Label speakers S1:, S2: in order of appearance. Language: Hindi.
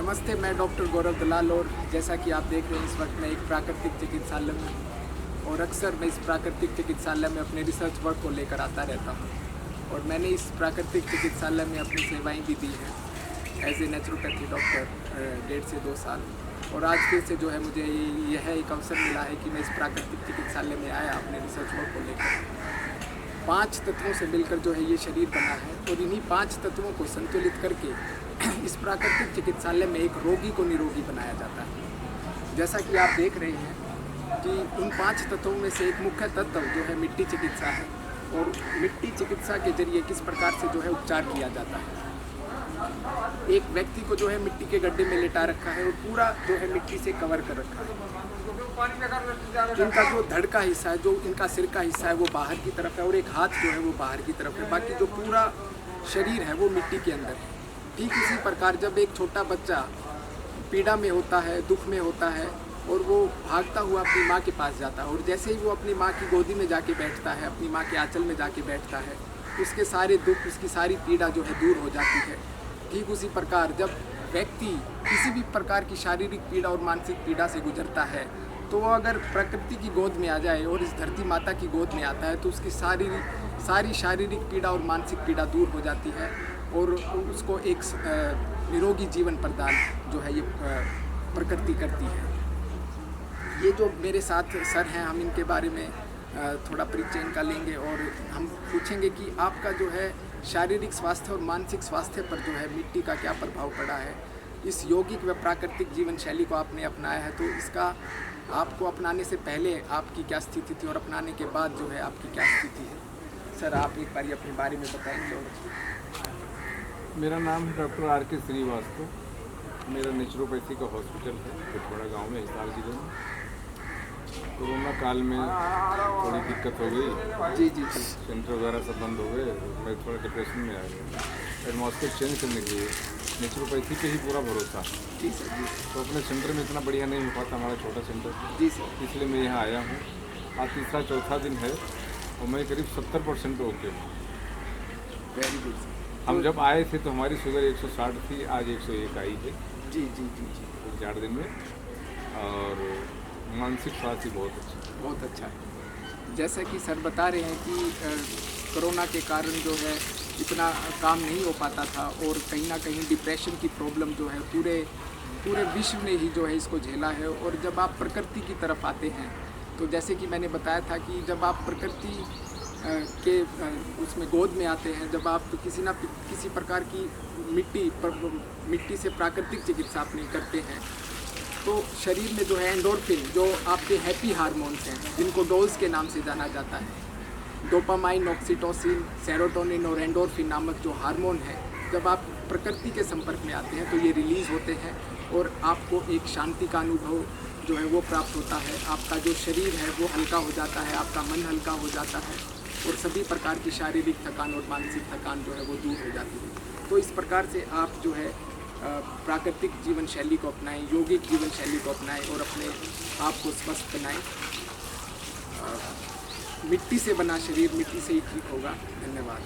S1: नमस्ते, मैं डॉक्टर गौरव दलाल और जैसा कि आप देख रहे हैं इस वक्त मैं एक प्राकृतिक चिकित्सालय में हूँ और अक्सर मैं इस प्राकृतिक चिकित्सालय में अपने रिसर्च वर्क को लेकर आता रहता हूँ और मैंने इस प्राकृतिक चिकित्सालय में अपनी सेवाएं भी दी हैं एज ए नेचुरोपैथी डॉक्टर 1.5 से 2 साल। और आज फिर से जो है मुझे यह एक अवसर मिला है कि मैं इस प्राकृतिक चिकित्सालय में आया अपने रिसर्च वर्क को लेकर। 5 तत्वों से मिलकर जो है ये शरीर बना है और इन्हीं 5 तत्वों को संतुलित करके इस प्राकृतिक चिकित्सालय में एक रोगी को निरोगी बनाया जाता है। जैसा कि आप देख रहे हैं कि उन 5 तत्वों में से एक मुख्य तत्व जो है मिट्टी चिकित्सा है और मिट्टी चिकित्सा के जरिए किस प्रकार से जो है उपचार किया जाता है। एक व्यक्ति को जो है मिट्टी के गड्ढे में लेटा रखा है और पूरा जो है मिट्टी से कवर कर रखा है। इनका जो धड़ का हिस्सा है, जो इनका सिर का हिस्सा है वो बाहर की तरफ है और एक हाथ जो है वो बाहर की तरफ है, बाकी जो पूरा शरीर है वो मिट्टी के अंदर है। ठीक इसी प्रकार जब एक छोटा बच्चा पीड़ा में होता है, दुख में होता है और वो भागता हुआ अपनी माँ के पास जाता है और जैसे ही वो अपनी माँ की गोदी में जाके बैठता है, अपनी माँ के आंचल में जाके बैठता है, उसके सारे दुख, उसकी सारी पीड़ा जो है दूर हो जाती है। ठीक उसी प्रकार जब व्यक्ति किसी भी प्रकार की शारीरिक पीड़ा और मानसिक पीड़ा से गुजरता है तो वो अगर प्रकृति की गोद में आ जाए और इस धरती माता की गोद में आता है तो उसकी सारी शारीरिक पीड़ा और मानसिक पीड़ा दूर हो जाती है और उसको एक निरोगी जीवन प्रदान जो है ये प्रकृति करती है। ये जो मेरे साथ सर हैं, हम इनके बारे में थोड़ा परिचय इनका लेंगे और हम पूछेंगे कि आपका जो है शारीरिक स्वास्थ्य और मानसिक स्वास्थ्य पर जो है मिट्टी का क्या प्रभाव पड़ा है। इस यौगिक व प्राकृतिक जीवन शैली को आपने अपनाया है तो इसका आपको अपनाने से पहले आपकी क्या स्थिति थी और अपनाने के बाद जो है आपकी क्या स्थिति है। सर आप एक बार अपने बारे में बताएंगे।
S2: मेरा नाम है डॉक्टर आर के श्रीवास्तव। मेरा नेचुरोपैथी का हॉस्पिटल है पिथौरा गांव में, हिसार जिले में। कोरोना काल में थोड़ी दिक्कत हो गई।
S1: जी।
S2: सेंटर वगैरह सब बंद हो गए, मैं थोड़ा डिप्रेशन में आ गया। एटमॉस्फेयर चेंज करने के लिए नेचुरोपैथी पे ही पूरा भरोसा।
S1: जी सर जी।
S2: तो अपने सेंटर में इतना बढ़िया नहीं हो पाता, हमारा छोटा सेंटर।
S1: जी सर।
S2: इसलिए मैं यहाँ आया हूँ। आज तीसरा चौथा दिन है और मैं करीब 70% ओके हूँ।
S1: Very good.
S2: हम जब आए थे तो हमारी शुगर 160 थी, आज 101 आई है।
S1: जी।
S2: 4 दिन में। और मानसिक स्वास्थ्य बहुत अच्छा
S1: है। जैसा कि सर बता रहे हैं कि कोरोना के कारण जो है इतना काम नहीं हो पाता था और कहीं ना कहीं डिप्रेशन की प्रॉब्लम जो है पूरे विश्व ने ही जो है इसको झेला है। और जब आप प्रकृति की तरफ आते हैं तो जैसे कि मैंने बताया था कि जब आप प्रकृति के उसमें गोद में आते हैं, जब आप किसी प्रकार की मिट्टी से प्राकृतिक चिकित्सा अपनी करते हैं तो शरीर में जो है एंडोर्फिन, जो आपके हैप्पी हार्मोन्स हैं जिनको डोज के नाम से जाना जाता है, डोपामाइन, ऑक्सीटोसिन, सेरोटोनिन और एंडोर्फिन नामक जो हार्मोन है, जब आप प्रकृति के संपर्क में आते हैं तो ये रिलीज़ होते हैं और आपको एक शांति का अनुभव जो है वो प्राप्त होता है। आपका जो शरीर है वो हल्का हो जाता है, आपका मन हल्का हो जाता है और सभी प्रकार की शारीरिक थकान और मानसिक थकान जो है वो दूर हो जाती है। तो इस प्रकार से आप जो है प्राकृतिक जीवन शैली को अपनाएं, यौगिक जीवन शैली को अपनाएं और अपने आप को स्वस्थ बनाएं। मिट्टी से बना शरीर मिट्टी से ही ठीक होगा। धन्यवाद।